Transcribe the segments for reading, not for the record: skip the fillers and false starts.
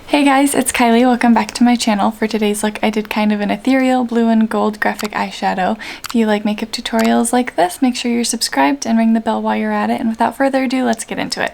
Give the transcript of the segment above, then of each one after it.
Hey guys, it's Kylie. Welcome back to my channel. For today's look, I did kind of an ethereal blue and gold graphic eyeshadow. If you like makeup tutorials like this, make sure you're subscribed and ring the bell while you're at it. And without further ado, let's get into it.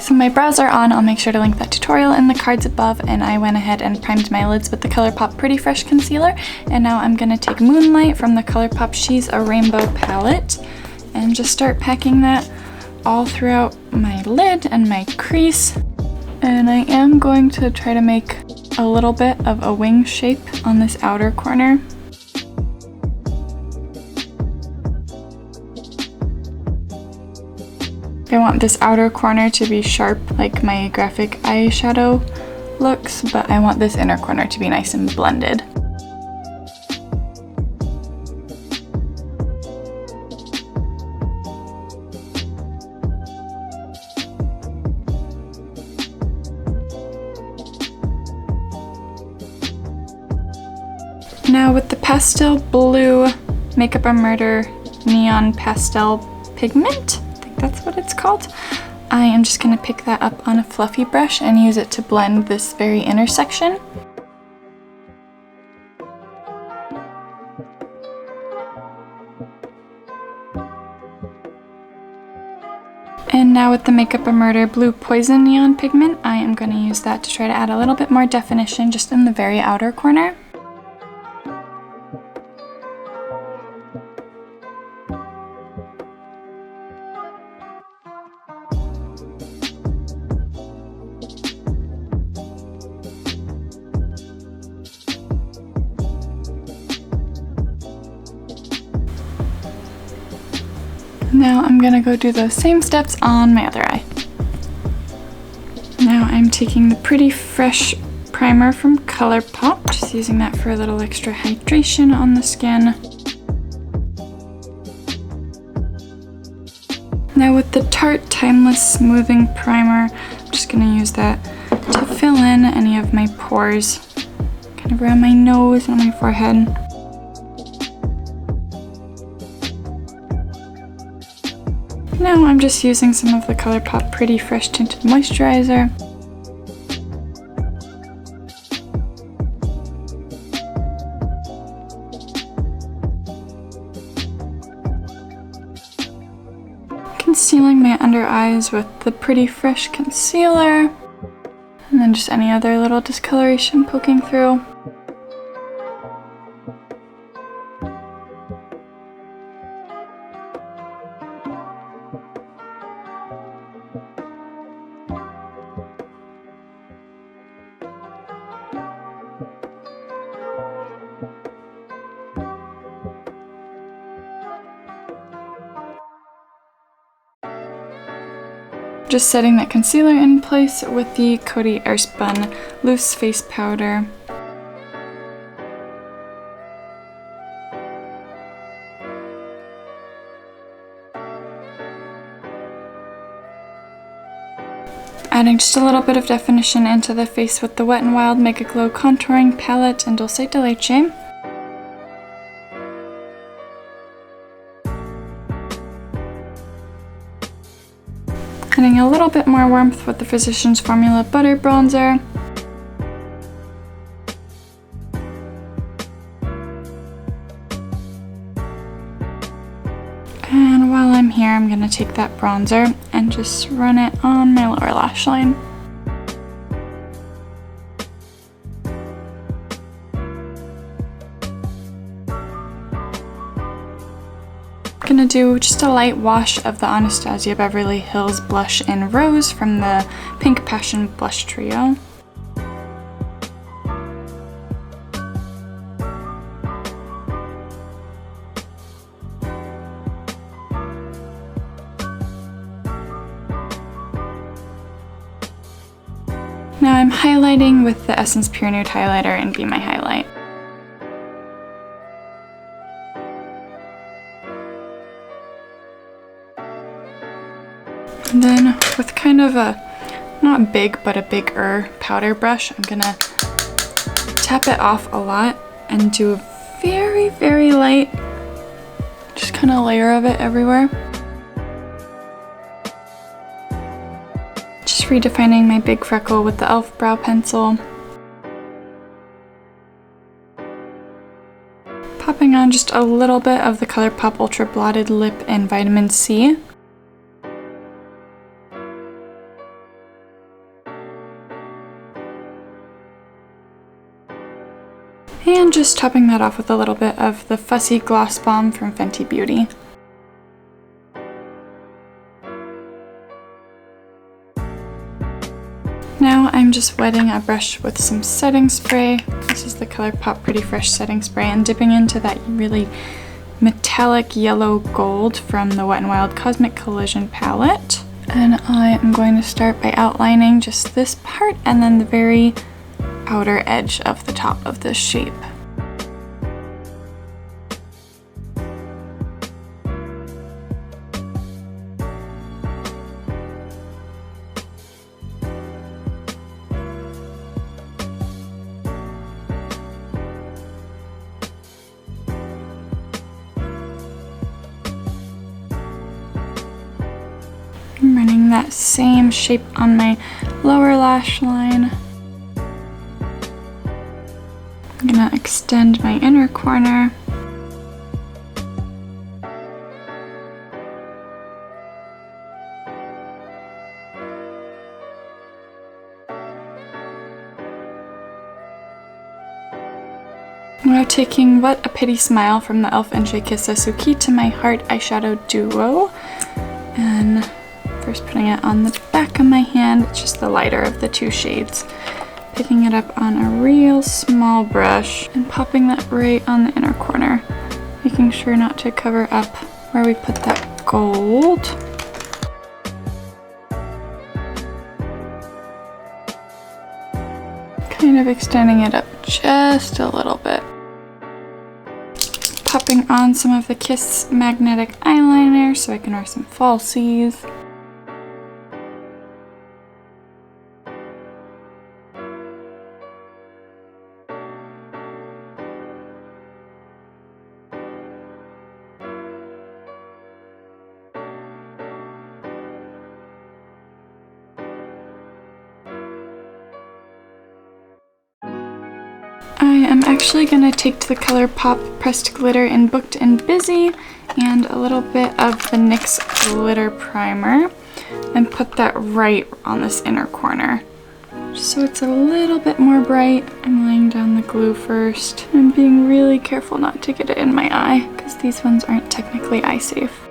So my brows are on. I'll make sure to link that tutorial in the cards above, and I went ahead and primed my lids with the Colourpop Pretty Fresh Concealer. And now I'm going to take Moonlite from the Colourpop She's a Rainbow palette and just start packing that all throughout my lid and my crease. And I am going to try to make a little bit of a wing shape on this outer corner. I want this outer corner to be sharp like my graphic eyeshadow looks, but I want this inner corner to be nice and blended. Now with the Pastel Blue Makeup and Murder Neon Pastel Pigment, I think that's what it's called, I am just going to pick that up on a fluffy brush and use it to blend this very intersection. And now with the Makeup and Murder Blue Poison Neon Pigment, I am going to use that to try to add a little bit more definition just in the very outer corner. Now I'm gonna go do those same steps on my other eye. Now I'm taking the Pretty Fresh primer from Colourpop, just using that for a little extra hydration on the skin. Now with the Tarte Timeless Smoothing Primer, I'm just gonna use that to fill in any of my pores, kind of around my nose and on my forehead. Now I'm just using some of the Colourpop Pretty Fresh Tinted Moisturizer. Concealing my under eyes with the Pretty Fresh Concealer. And then just any other little discoloration poking through. Just setting that concealer in place with the Coty Airspun Loose Face Powder. Adding just a little bit of definition into the face with the Wet n Wild Mega Glow Contouring Palette and Dulce de Leche. Adding a little bit more warmth with the Physicians Formula Butter Bronzer. And while I'm here, I'm going to take that bronzer and just run it on my lower lash line. Gonna do just a light wash of the Anastasia Beverly Hills Blush in Rose from the Pink Passion Blush Trio. Now I'm highlighting with the Essence Pure Nude Highlighter in Be My Highlight. And then with kind of a, not big, but a bigger powder brush, I'm gonna tap it off a lot and do a very, very light, just kind of layer of it everywhere. Just redefining my big freckle with the e.l.f. brow pencil. Popping on just a little bit of the Colourpop Ultra Blotted Lip in Vitamin C. And just topping that off with a little bit of the Fussy Gloss Bomb from Fenty Beauty. Now I'm just wetting a brush with some setting spray. This is the Colourpop Pretty Fresh setting spray, and dipping into that really metallic yellow gold from the Wet n Wild Cosmic Collision palette. And I am going to start by outlining just this part and then the very outer edge of the top of this shape. I'm running that same shape on my lower lash line. I'm gonna extend my inner corner. Now taking What a Pitty Smile from the e.l.f. and Jkissa Tsuki to my Heart eyeshadow duo, and first putting it on the back of my hand. It's just the lighter of the two shades. Picking it up on a real small brush and popping that right on the inner corner, making sure not to cover up where we put that gold. Kind of extending it up just a little bit. Popping on some of the Kiss magnetic eyeliner so I can wear some falsies. I am actually going to take the Colourpop Pressed Glitter in Booked and Busy and a little bit of the NYX Glitter Primer and put that right on this inner corner. Just so it's a little bit more bright. I'm laying down the glue first. I'm being really careful not to get it in my eye because these ones aren't technically eye safe.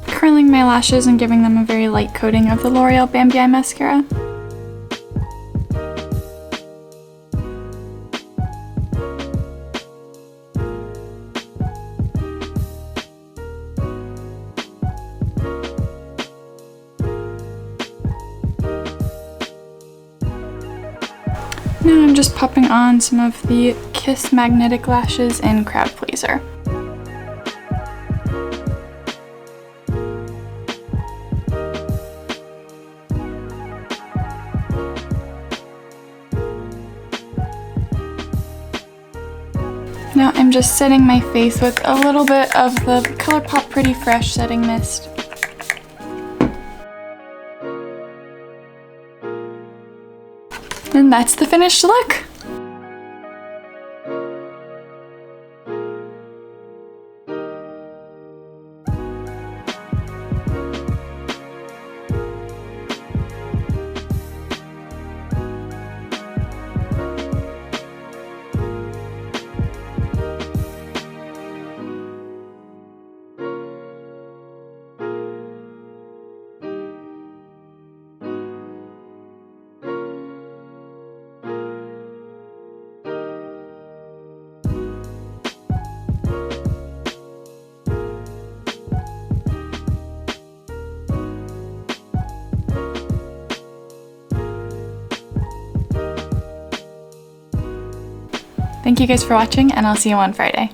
Curling my lashes and giving them a very light coating of the L'Oreal Bambi Eye Mascara. Now I'm just popping on some of the Kiss Magnetic Lashes in Crowd Pleaser. Now I'm just setting my face with a little bit of the Colourpop Pretty Fresh Setting Mist. And that's the finished look! Thank you guys for watching, and I'll see you on Friday.